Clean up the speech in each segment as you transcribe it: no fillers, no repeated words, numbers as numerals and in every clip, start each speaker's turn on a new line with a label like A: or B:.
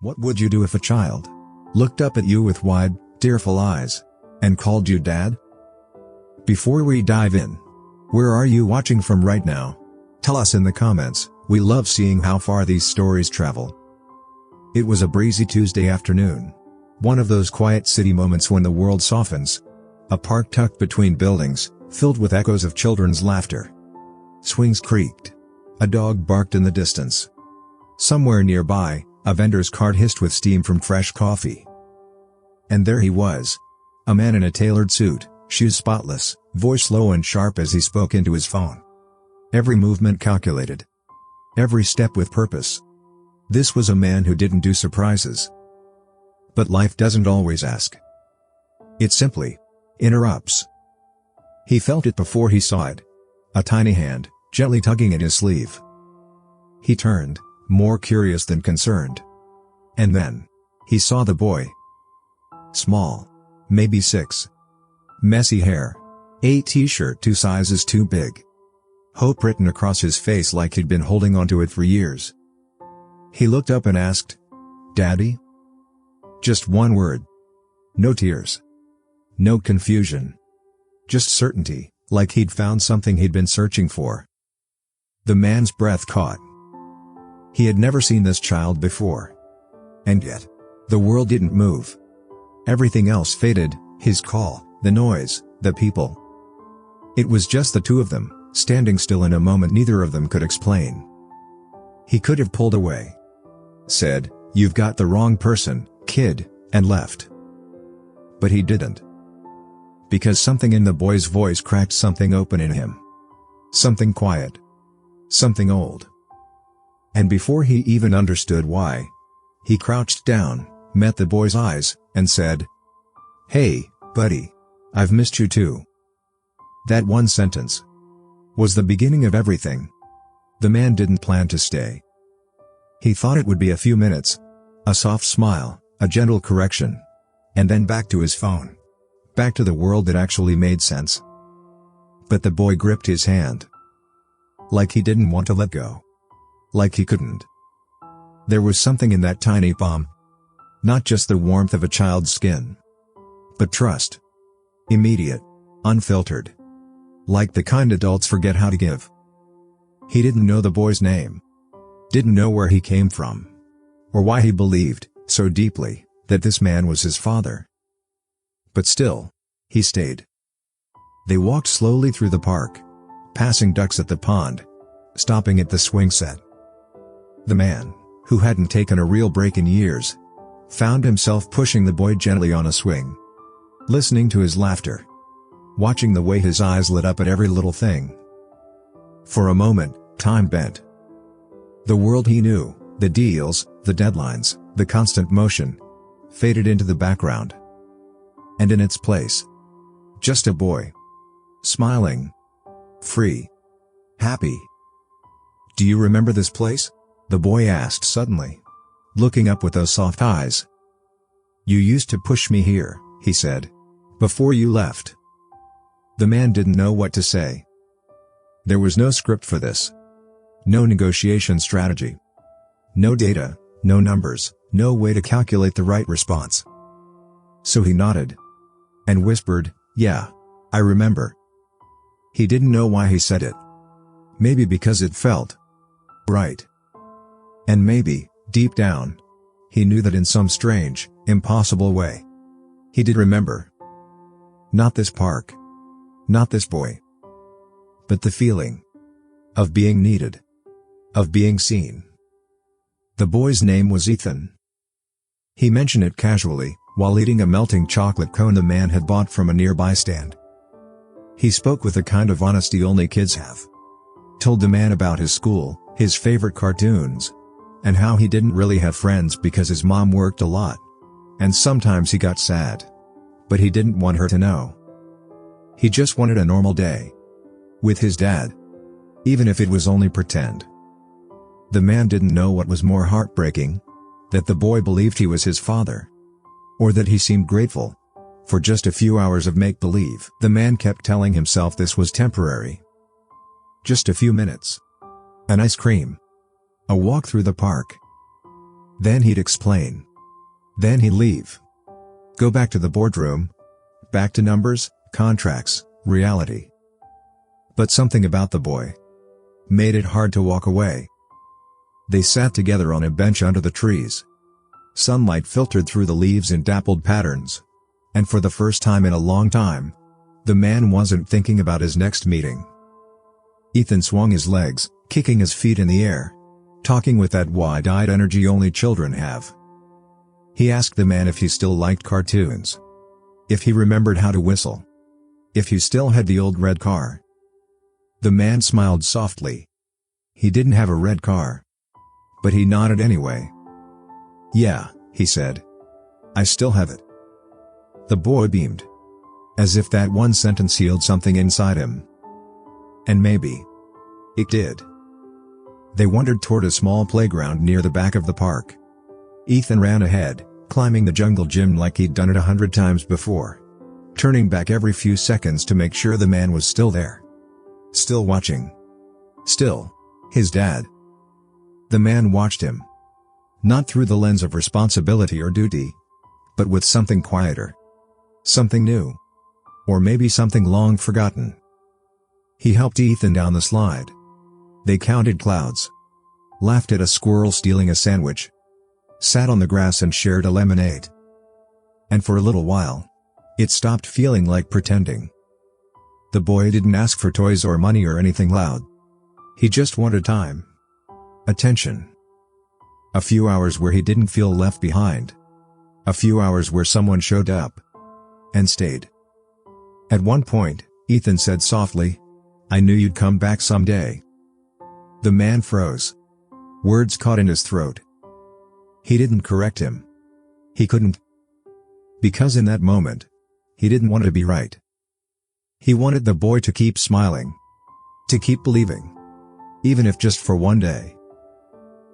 A: What would you do if a child looked up at you with wide, tearful eyes and called you Dad? Before we dive in, where are you watching from right now? Tell us in the comments. We love seeing how far these stories travel. It was a breezy Tuesday afternoon. One of those quiet city moments when the world softens. A park tucked between buildings, filled with echoes of children's laughter. Swings creaked. A dog barked in the distance. Somewhere nearby, a vendor's cart hissed with steam from fresh coffee. And there he was. A man in a tailored suit, shoes spotless, voice low and sharp as he spoke into his phone. Every movement calculated. Every step with purpose. This was a man who didn't do surprises. But life doesn't always ask. It simply interrupts. He felt it before he saw it. A tiny hand, gently tugging at his sleeve. He turned, more curious than concerned. And then, he saw the boy. Small. Maybe 6. Messy hair. A t-shirt 2 sizes too big. Hope written across his face like he'd been holding onto it for years. He looked up and asked, "Daddy?" Just one word. No tears. No confusion. Just certainty, like he'd found something he'd been searching for. The man's breath caught. He had never seen this child before. And yet, the world didn't move. Everything else faded, his call, the noise, the people. It was just the two of them, standing still in a moment neither of them could explain. He could have pulled away. Said, "You've got the wrong person, kid," and left. But he didn't. Because something in the boy's voice cracked something open in him. Something quiet. Something old. And before he even understood why, he crouched down, met the boy's eyes, and said, "Hey, buddy. I've missed you too." That one sentence was the beginning of everything. The man didn't plan to stay. He thought it would be a few minutes. A soft smile, a gentle correction. And then back to his phone. Back to the world that actually made sense. But the boy gripped his hand. Like he didn't want to let go. Like he couldn't. There was something in that tiny palm. Not just the warmth of a child's skin. But trust. Immediate. Unfiltered. Like the kind adults forget how to give. He didn't know the boy's name. Didn't know where he came from. Or why he believed, so deeply, that this man was his father. But still, he stayed. They walked slowly through the park. Passing ducks at the pond. Stopping at the swing set. The man, who hadn't taken a real break in years, found himself pushing the boy gently on a swing. Listening to his laughter. Watching the way his eyes lit up at every little thing. For a moment, time bent. The world he knew, the deals, the deadlines, the constant motion, faded into the background. And in its place, just a boy. Smiling. Free. Happy. "Do you remember this place?" the boy asked suddenly. Looking up with those soft eyes. "You used to push me here," he said. "Before you left." The man didn't know what to say. There was no script for this. No negotiation strategy. No data, no numbers, no way to calculate the right response. So he nodded. And whispered, "Yeah, I remember." He didn't know why he said it. Maybe because it felt right. And maybe, deep down, he knew that in some strange, impossible way, he did remember. Not this park. Not this boy. But the feeling of being needed. Of being seen. The boy's name was Ethan. He mentioned it casually, while eating a melting chocolate cone the man had bought from a nearby stand. He spoke with the kind of honesty only kids have. Told the man about his school, his favorite cartoons, and how he didn't really have friends because his mom worked a lot. And sometimes he got sad. But he didn't want her to know. He just wanted a normal day. With his dad. Even if it was only pretend. The man didn't know what was more heartbreaking. That the boy believed he was his father. Or that he seemed grateful. For just a few hours of make-believe. The man kept telling himself this was temporary. Just a few minutes. An ice cream. A walk through the park. Then he'd explain. Then he'd leave. Go back to the boardroom. Back to numbers, contracts, reality. But something about the boy made it hard to walk away. They sat together on a bench under the trees. Sunlight filtered through the leaves in dappled patterns. And for the first time in a long time, the man wasn't thinking about his next meeting. Ethan swung his legs, kicking his feet in the air, talking with that wide-eyed energy only children have. He asked the man if he still liked cartoons. If he remembered how to whistle. If he still had the old red car. The man smiled softly. He didn't have a red car. But he nodded anyway. Yeah, he said. I still have it. The boy beamed. As if that one sentence healed something inside him. And maybe it did. They wandered toward a small playground near the back of the park. Ethan ran ahead, climbing the jungle gym like he'd done it 100 times before. Turning back every few seconds to make sure the man was still there. Still watching. Still his dad. The man watched him. Not through the lens of responsibility or duty. But with something quieter. Something new. Or maybe something long forgotten. He helped Ethan down the slide. They counted clouds. Laughed at a squirrel stealing a sandwich. Sat on the grass and shared a lemonade. And for a little while, it stopped feeling like pretending. The boy didn't ask for toys or money or anything loud. He just wanted time. Attention. A few hours where he didn't feel left behind. A few hours where someone showed up. And stayed. At one point, Ethan said softly, I knew you'd come back someday. The man froze. Words caught in his throat. He didn't correct him. He couldn't. Because in that moment, he didn't want to be right. He wanted the boy to keep smiling. To keep believing. Even if just for one day.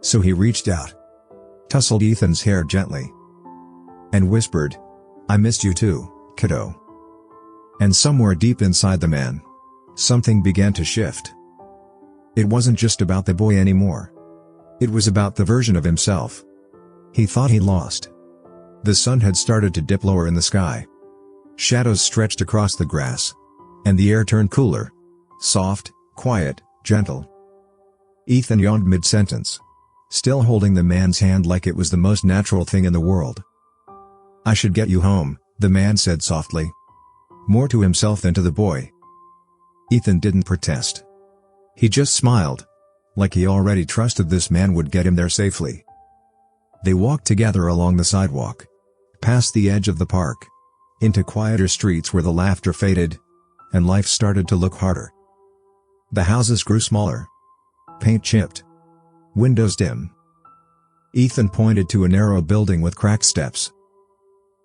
A: So he reached out. Tousled Ethan's hair gently. And whispered, I missed you too, kiddo. And somewhere deep inside the man, something began to shift. It wasn't just about the boy anymore. It was about the version of himself he thought he lost. The sun had started to dip lower in the sky. Shadows stretched across the grass. And the air turned cooler. Soft, quiet, gentle. Ethan yawned mid-sentence. Still holding the man's hand like it was the most natural thing in the world. I should get you home, the man said softly. More to himself than to the boy. Ethan didn't protest. He just smiled. Like he already trusted this man would get him there safely. They walked together along the sidewalk. Past the edge of the park. Into quieter streets where the laughter faded. And life started to look harder. The houses grew smaller. Paint chipped. Windows dim. Ethan pointed to a narrow building with cracked steps.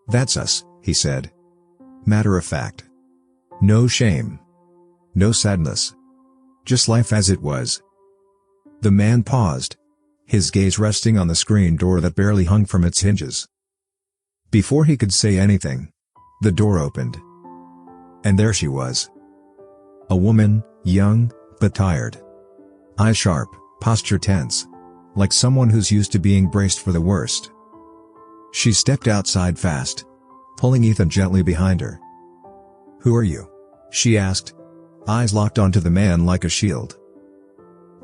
A: That's us, he said. Matter of fact. No shame. No sadness. Just life as it was. The man paused. His gaze resting on the screen door that barely hung from its hinges. Before he could say anything, the door opened. And there she was. A woman, young, but tired. Eyes sharp, posture tense. Like someone who's used to being braced for the worst. She stepped outside fast. Pulling Ethan gently behind her. Who are you? She asked. Eyes locked onto the man like a shield.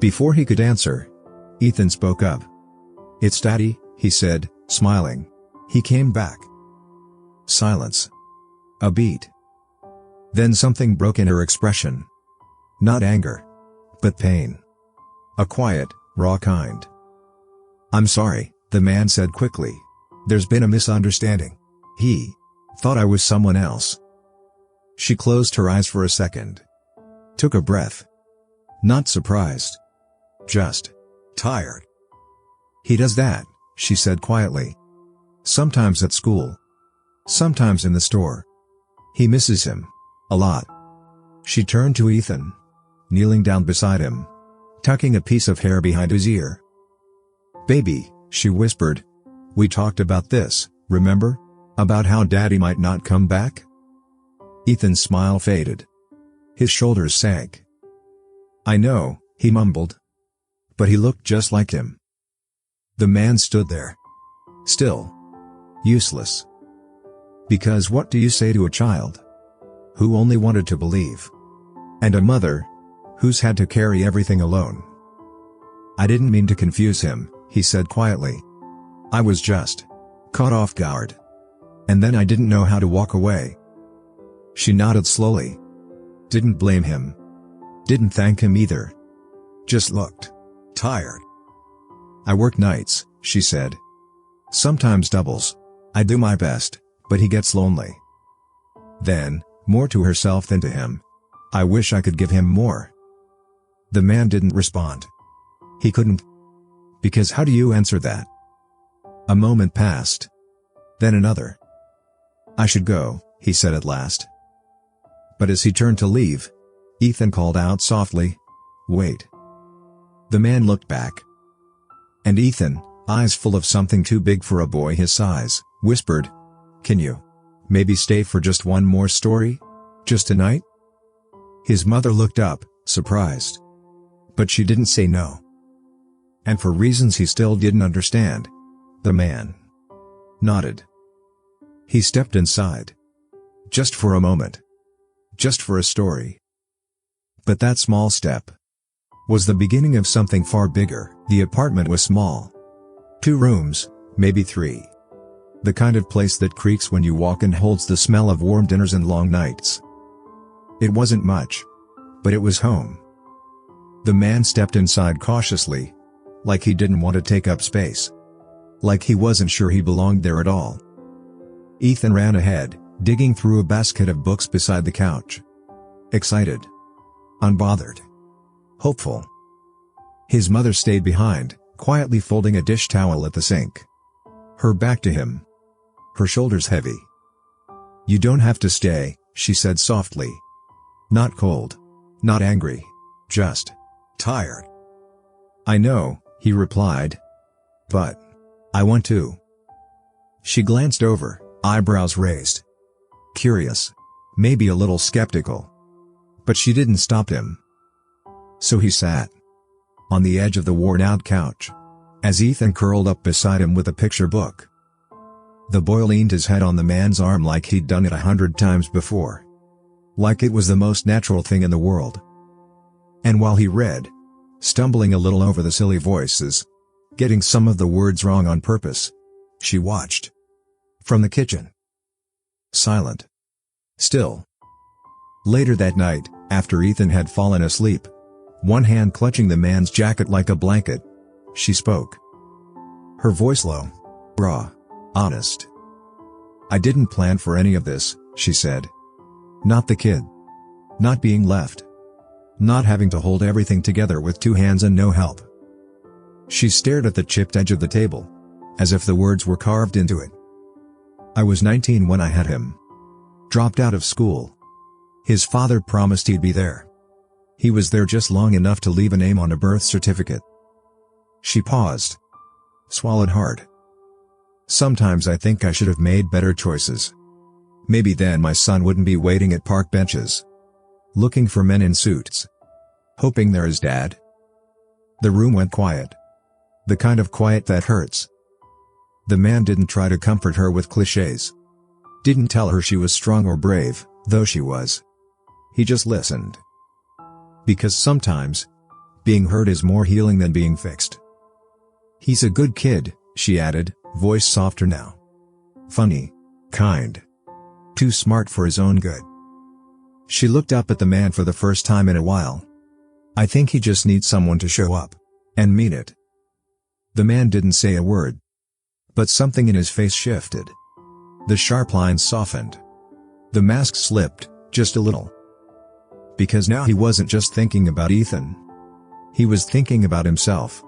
A: Before he could answer, Ethan spoke up. It's Daddy, he said, smiling. He came back. Silence. A beat. Then something broke in her expression. Not anger. But pain. A quiet, raw kind. I'm sorry, the man said quickly. There's been a misunderstanding. He thought I was someone else. She closed her eyes for a second. Took a breath. Not surprised. Just tired. He does that, she said quietly. Sometimes at school. Sometimes in the store. He misses him. A lot. She turned to Ethan. Kneeling down beside him. Tucking a piece of hair behind his ear. Baby, she whispered. We talked about this, remember? About how Daddy might not come back? Ethan's smile faded. His shoulders sank. I know, he mumbled. But he looked just like him. The man stood there, Still. Useless. Because what do you say to a child who only wanted to believe? And a mother who's had to carry everything alone? I didn't mean to confuse him, he said quietly. I was just caught off guard. And then I didn't know how to walk away. She nodded slowly. Didn't blame him. Didn't thank him either. Just looked tired. I work nights, she said. Sometimes doubles. I do my best, but he gets lonely. Then, more to herself than to him. I wish I could give him more. The man didn't respond. He couldn't. Because how do you answer that? A moment passed. Then another. I should go, he said at last. But as he turned to leave, Ethan called out softly, wait. The man looked back. And Ethan, eyes full of something too big for a boy his size, whispered, can you maybe stay for just one more story? Just tonight? His mother looked up, surprised. But she didn't say no. And for reasons he still didn't understand, the man nodded. He stepped inside. Just for a moment. Just for a story. But that small step was the beginning of something far bigger. The apartment was small. 2 rooms, maybe 3. The kind of place that creaks when you walk and holds the smell of warm dinners and long nights. It wasn't much, but it was home. The man stepped inside cautiously, like he didn't want to take up space. Like he wasn't sure he belonged there at all. Ethan ran ahead, digging through a basket of books beside the couch. Excited. Unbothered. Hopeful. His mother stayed behind, quietly folding a dish towel at the sink. Her back to him. Her shoulders heavy. You don't have to stay, she said softly. Not cold. Not angry. Just tired. I know, he replied. But I want to. She glanced over, eyebrows raised. Curious. Maybe a little skeptical. But she didn't stop him. So he sat on the edge of the worn-out couch, as Ethan curled up beside him with a picture book. The boy leaned his head on the man's arm like he'd done it 100 times before. Like it was the most natural thing in the world. And while he read, stumbling a little over the silly voices, getting some of the words wrong on purpose, she watched. From the kitchen. Silent. Still. Later that night, after Ethan had fallen asleep, one hand clutching the man's jacket like a blanket, she spoke. Her voice low. Raw. Honest. I didn't plan for any of this, she said. Not the kid. Not being left. Not having to hold everything together with 2 hands and no help. She stared at the chipped edge of the table, as if the words were carved into it. I was 19 when I had him. Dropped out of school. His father promised he'd be there. He was there just long enough to leave a name on a birth certificate. She paused. Swallowed hard. Sometimes I think I should have made better choices. Maybe then my son wouldn't be waiting at park benches, looking for men in suits, hoping they're his dad. The room went quiet. The kind of quiet that hurts. The man didn't try to comfort her with clichés. Didn't tell her she was strong or brave, though she was. He just listened. Because sometimes, being hurt is more healing than being fixed. He's a good kid, she added, voice softer now. Funny. Kind. Too smart for his own good. She looked up at the man for the first time in a while. I think he just needs someone to show up. And mean it. The man didn't say a word. But something in his face shifted. The sharp lines softened. The mask slipped, just a little. Because now he wasn't just thinking about Ethan. He was thinking about himself.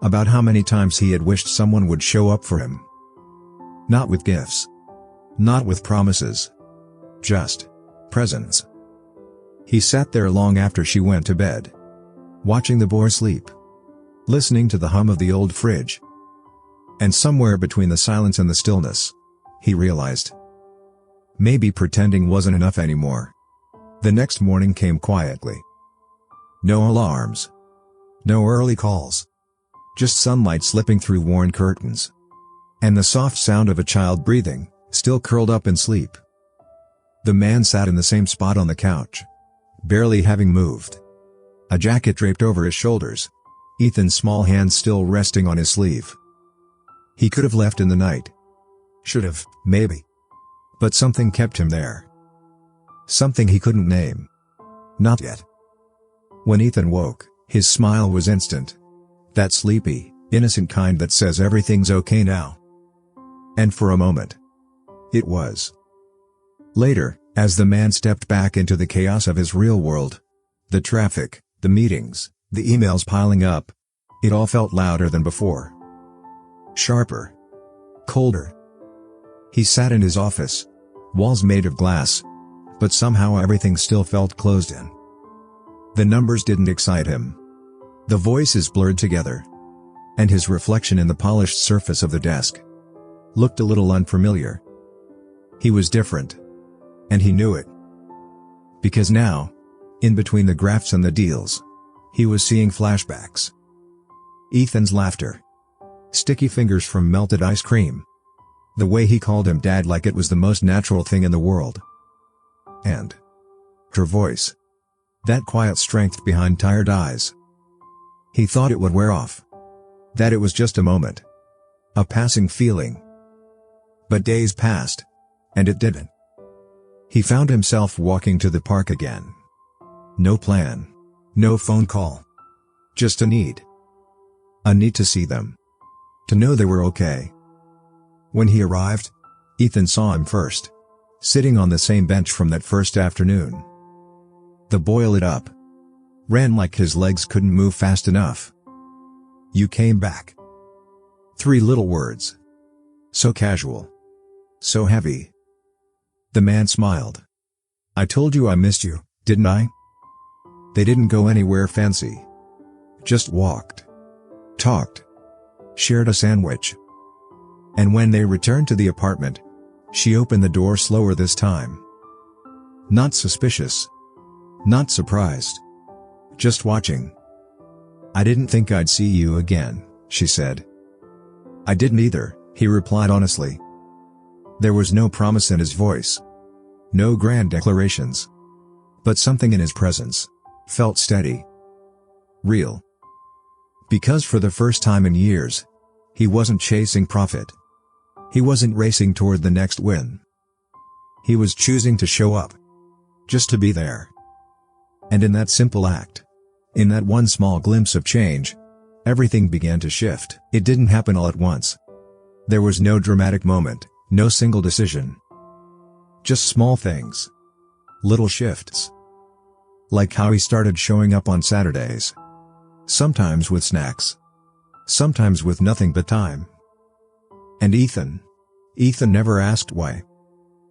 A: About how many times he had wished someone would show up for him. Not with gifts. Not with promises. Just presence. He sat there long after she went to bed. Watching the boy sleep. Listening to the hum of the old fridge. And somewhere between the silence and the stillness, he realized. Maybe pretending wasn't enough anymore. The next morning came quietly. No alarms. No early calls. Just sunlight slipping through worn curtains. and the soft sound of a child breathing, still curled up in sleep. The man sat in the same spot on the couch, barely having moved. A jacket draped over his shoulders, Ethan's small hand still resting on his sleeve. He could have left in the night. Should have, maybe. But something kept him there. Something he couldn't name. Not yet. When Ethan woke, his smile was instant. That sleepy, innocent kind that says everything's okay now. And for a moment, it was. Later, as the man stepped back into the chaos of his real world, the traffic, the meetings, the emails piling up, it all felt louder than before. Sharper. Colder. He sat in his office, walls made of glass, but somehow everything still felt closed in. The numbers didn't excite him. The voices blurred together. And his reflection in the polished surface of the desk looked a little unfamiliar. He was different. And he knew it. Because now, in between the graphs and the deals, he was seeing flashbacks. Ethan's laughter. Sticky fingers from melted ice cream. The way he called him dad like it was the most natural thing in the world. And her voice. That quiet strength behind tired eyes. He thought it would wear off. That it was just a moment. A passing feeling. But days passed. And it didn't. He found himself walking to the park again. No plan. No phone call. Just a need. A need to see them. To know they were okay. When he arrived, Ethan saw him first. Sitting on the same bench from that first afternoon. The boy lit up. Ran like his legs couldn't move fast enough. You came back. 3 little words. So casual. So heavy. The man smiled. I told you I missed you, didn't I? They didn't go anywhere fancy. Just walked. Talked. Shared a sandwich. And when they returned to the apartment, she opened the door slower this time. Not suspicious. Not surprised. Just watching. I didn't think I'd see you again, she said. I didn't either, he replied honestly. There was no promise in his voice. No grand declarations. But something in his presence felt steady. Real. Because for the first time in years, he wasn't chasing profit. He wasn't racing toward the next win. He was choosing to show up. Just to be there. And in that simple act, in that one small glimpse of change, everything began to shift. It didn't happen all at once. There was no dramatic moment, no single decision. Just small things. Little shifts. Like how he started showing up on Saturdays. Sometimes with snacks. Sometimes with nothing but time. And Ethan never asked why.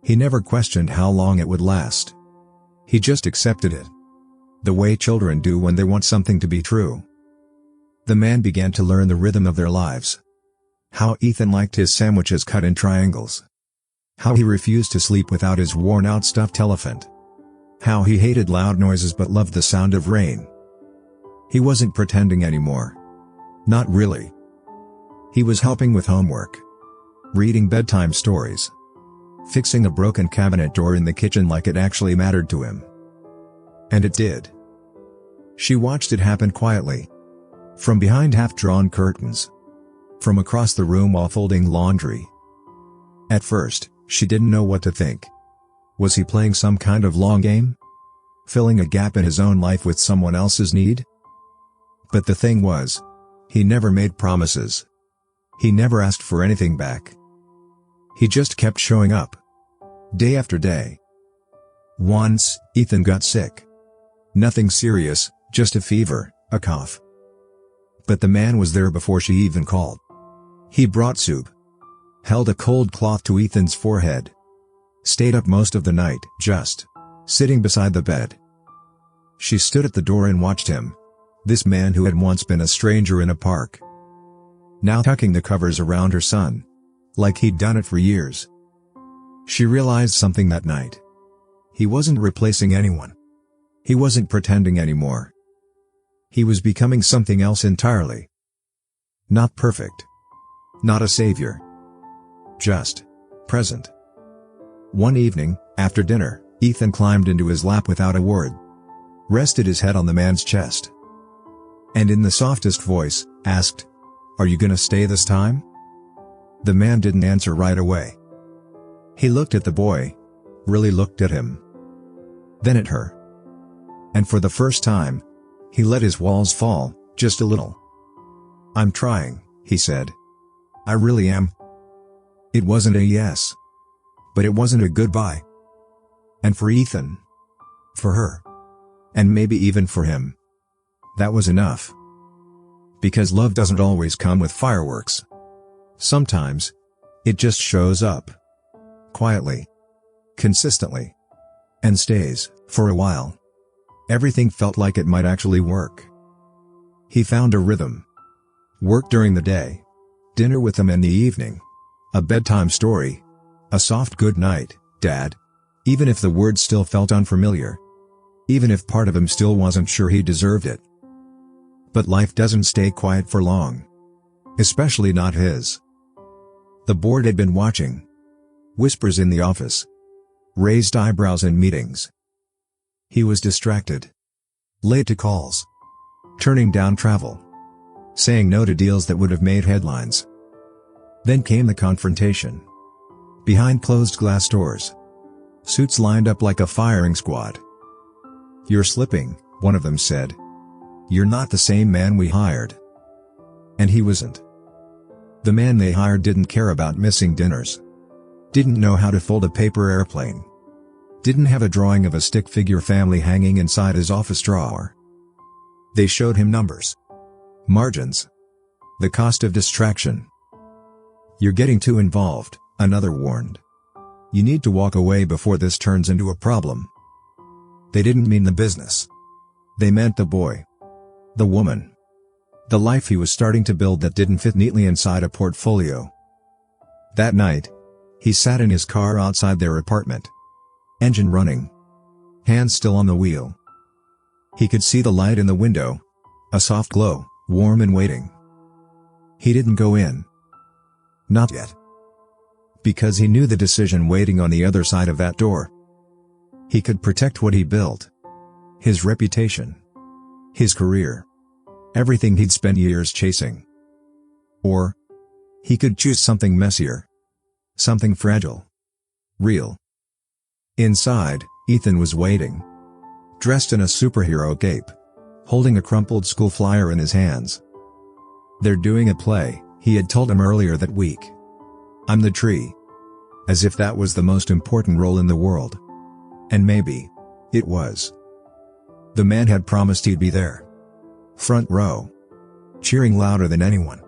A: He never questioned how long it would last. He just accepted it. The way children do when they want something to be true. The man began to learn the rhythm of their lives. How Ethan liked his sandwiches cut in triangles. How he refused to sleep without his worn-out stuffed elephant. How he hated loud noises but loved the sound of rain. He wasn't pretending anymore. Not really. He was helping with homework. Reading bedtime stories. Fixing a broken cabinet door in the kitchen like it actually mattered to him. And it did. She watched it happen quietly. From behind half-drawn curtains. From across the room while folding laundry. At first, she didn't know what to think. Was he playing some kind of long game? Filling a gap in his own life with someone else's need? But the thing was, he never made promises. He never asked for anything back. He just kept showing up. Day after day. Once, Ethan got sick. Nothing serious, just a fever, a cough. But the man was there before she even called. He brought soup. Held a cold cloth to Ethan's forehead. Stayed up most of the night, just sitting beside the bed. She stood at the door and watched him. This man who had once been a stranger in a park. Now tucking the covers around her son. Like he'd done it for years. She realized something that night. He wasn't replacing anyone. He wasn't pretending anymore. He was becoming something else entirely. Not perfect. Not a savior. Just present. One evening, after dinner, Ethan climbed into his lap without a word, rested his head on the man's chest, and in the softest voice, asked, "Are you gonna stay this time?" The man didn't answer right away. He looked at the boy, really looked at him, then at her. And for the first time, he let his walls fall, just a little. "I'm trying," he said. "I really am." It wasn't a yes. But it wasn't a goodbye. And for Ethan, for her, and maybe even for him, that was enough. Because love doesn't always come with fireworks. Sometimes, it just shows up. Quietly. Consistently. And stays, for a while. Everything felt like it might actually work. He found a rhythm. Work during the day. Dinner with them in the evening. A bedtime story. A soft good night, Dad. Even if the words still felt unfamiliar. Even if part of him still wasn't sure he deserved it. But life doesn't stay quiet for long. Especially not his. The board had been watching. Whispers in the office. Raised eyebrows in meetings. He was distracted. Late to calls. Turning down travel. Saying no to deals that would have made headlines. Then came the confrontation. Behind closed glass doors. Suits lined up like a firing squad. "You're slipping," one of them said. "You're not the same man we hired." And he wasn't. The man they hired didn't care about missing dinners. Didn't know how to fold a paper airplane. Didn't have a drawing of a stick figure family hanging inside his office drawer. They showed him numbers. Margins. The cost of distraction. "You're getting too involved," another warned. "You need to walk away before this turns into a problem." They didn't mean the business. They meant the boy. The woman. The life he was starting to build that didn't fit neatly inside a portfolio. That night, he sat in his car outside their apartment. Engine running. Hands still on the wheel. He could see the light in the window. A soft glow, warm and waiting. He didn't go in. Not yet. Because he knew the decision waiting on the other side of that door. He could protect what he built. His reputation. His career. Everything he'd spent years chasing. Or, he could choose something messier. Something fragile. Real. Inside, Ethan was waiting. Dressed in a superhero cape. Holding a crumpled school flyer in his hands. "They're doing a play," he had told him earlier that week. "I'm the tree." As if that was the most important role in the world. And maybe it was. The man had promised he'd be there. Front row. Cheering louder than anyone.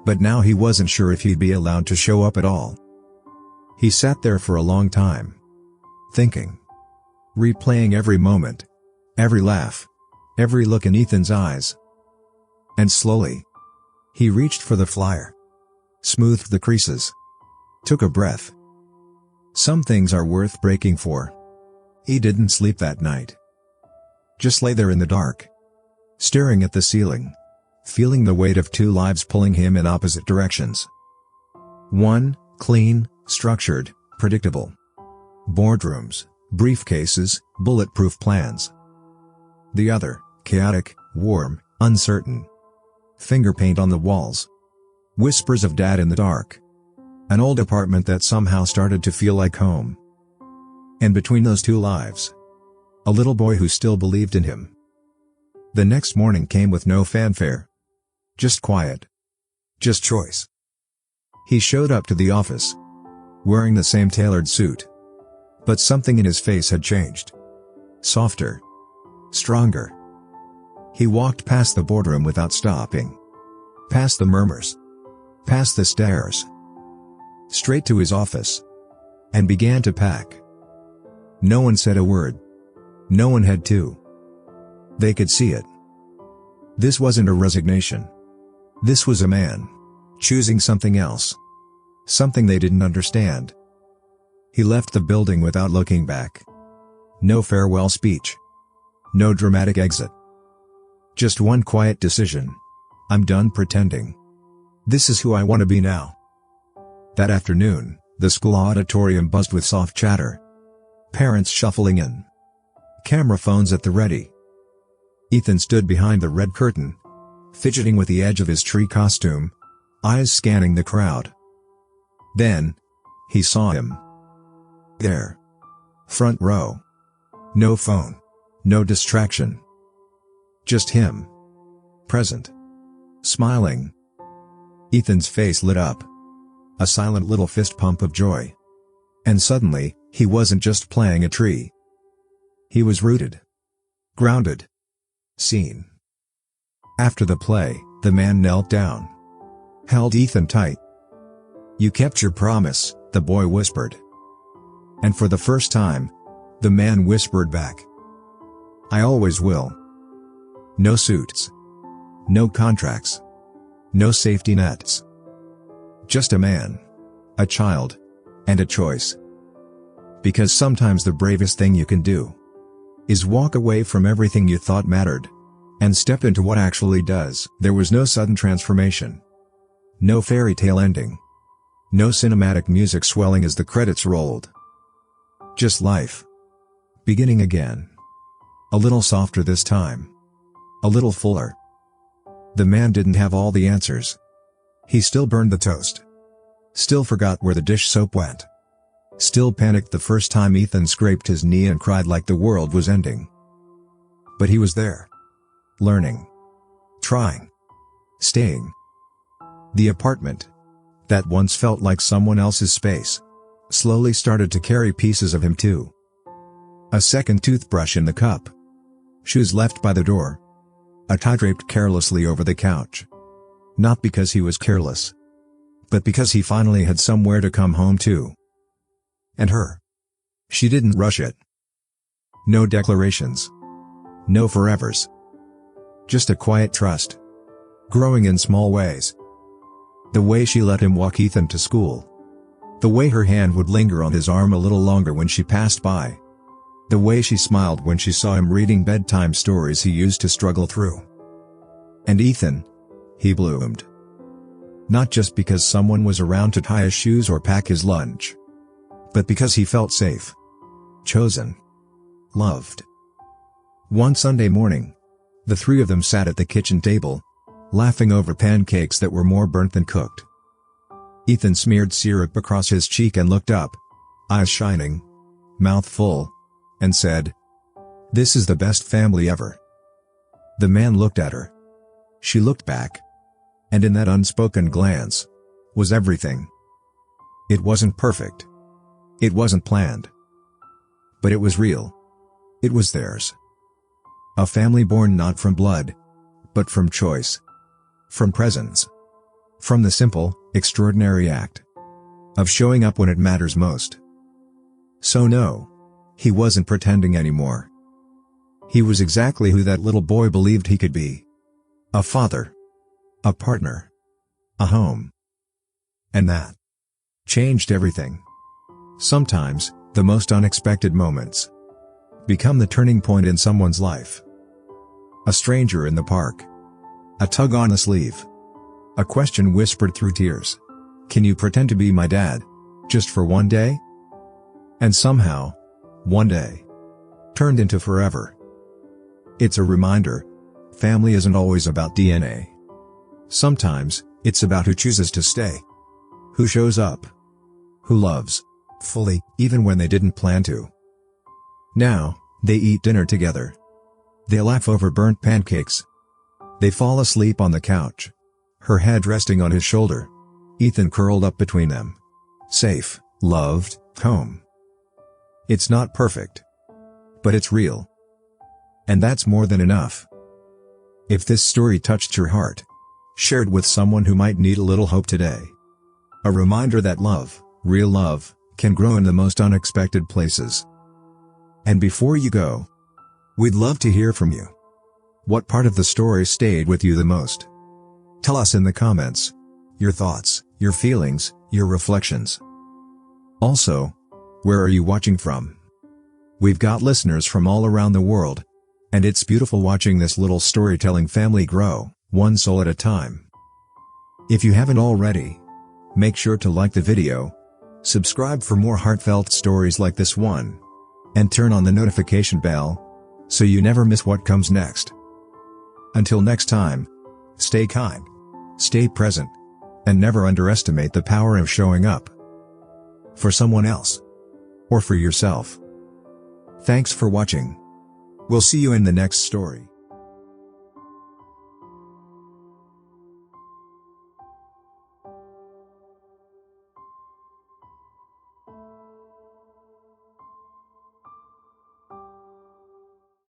A: But now he wasn't sure if he'd be allowed to show up at all. He sat there for a long time. Thinking. Replaying every moment. Every laugh. Every look in Ethan's eyes. And slowly, he reached for the flyer. Smoothed the creases. Took a breath. Some things are worth breaking for. He didn't sleep that night. Just lay there in the dark. Staring at the ceiling. Feeling the weight of two lives pulling him in opposite directions. One, clean, structured, predictable. Boardrooms, briefcases, bulletproof plans. The other, chaotic, warm, uncertain. Finger paint on the walls. Whispers of Dad in the dark. An old apartment that somehow started to feel like home. And between those two lives, a little boy who still believed in him. The next morning came with no fanfare. Just quiet. Just choice. He showed up to the office. Wearing the same tailored suit. But something in his face had changed. Softer. Stronger. He walked past the boardroom without stopping. Past the murmurs. Past the stares. Straight to his office. And began to pack. No one said a word. No one had to. They could see it. This wasn't a resignation. This was a man. Choosing something else. Something they didn't understand. He left the building without looking back. No farewell speech. No dramatic exit. Just one quiet decision. I'm done pretending. This is who I want to be now. That afternoon, the school auditorium buzzed with soft chatter. Parents shuffling in. Camera phones at the ready. Ethan stood behind the red curtain, fidgeting with the edge of his tree costume, eyes scanning the crowd. Then, he saw him. There. Front row. No phone. No distraction. Just him. Present. Smiling. Ethan's face lit up. A silent little fist pump of joy. And suddenly, he wasn't just playing a tree. He was rooted. Grounded. Seen. After the play, the man knelt down. Held Ethan tight. "You kept your promise," the boy whispered. And for the first time, the man whispered back, "I always will." No suits. No contracts. No safety nets. Just a man. A child. And a choice. Because sometimes the bravest thing you can do is walk away from everything you thought mattered and step into what actually does. There was no sudden transformation. No fairy tale ending. No cinematic music swelling as the credits rolled. Just life. Beginning again. A little softer this time. A little fuller. The man didn't have all the answers. He still burned the toast. Still forgot where the dish soap went. Still panicked the first time Ethan scraped his knee and cried like the world was ending. But he was there. Learning. Trying. Staying. The apartment, that once felt like someone else's space, slowly started to carry pieces of him too. A second toothbrush in the cup. Shoes left by the door. A tie draped carelessly over the couch. Not because he was careless, but because he finally had somewhere to come home to. And her. She didn't rush it. No declarations. No forevers. Just a quiet trust. Growing in small ways. The way she let him walk Ethan to school. The way her hand would linger on his arm a little longer when she passed by. The way she smiled when she saw him reading bedtime stories he used to struggle through. And Ethan, he bloomed. Not just because someone was around to tie his shoes or pack his lunch, but because he felt safe. Chosen. Loved. One Sunday morning, the three of them sat at the kitchen table, laughing over pancakes that were more burnt than cooked. Ethan smeared syrup across his cheek and looked up, eyes shining, mouth full, and said, "This is the best family ever." The man looked at her. She looked back. And in that unspoken glance, was everything. It wasn't perfect. It wasn't planned. But it was real. It was theirs. A family born not from blood, but from choice. From presence. From the simple, extraordinary act of showing up when it matters most. So no, he wasn't pretending anymore. He was exactly who that little boy believed he could be. A father. A partner. A home. And that changed everything. Sometimes, the most unexpected moments become the turning point in someone's life. A stranger in the park. A tug on the sleeve. A question whispered through tears. "Can you pretend to be my dad? Just for one day?" And somehow, one day turned into forever. It's a reminder, family isn't always about DNA. Sometimes, it's about who chooses to stay. Who shows up. Who loves. Fully, even when they didn't plan to. Now, they eat dinner together. They laugh over burnt pancakes. They fall asleep on the couch. Her head resting on his shoulder. Ethan curled up between them. Safe, loved, home. It's not perfect. But it's real. And that's more than enough. If this story touched your heart, shared with someone who might need a little hope today. A reminder that love, real love, can grow in the most unexpected places. And before you go, we'd love to hear from you. What part of the story stayed with you the most? Tell us in the comments. Your thoughts, your feelings, your reflections. Also, where are you watching from? We've got listeners from all around the world, and it's beautiful watching this little storytelling family grow, one soul at a time. If you haven't already, Make sure to like the video, subscribe for more heartfelt stories like this one, and turn on the notification bell, so you never miss what comes next. Until next time, stay kind, stay present, and never underestimate the power of showing up for someone else, or for yourself. Thanks for watching. We'll see you in the next story.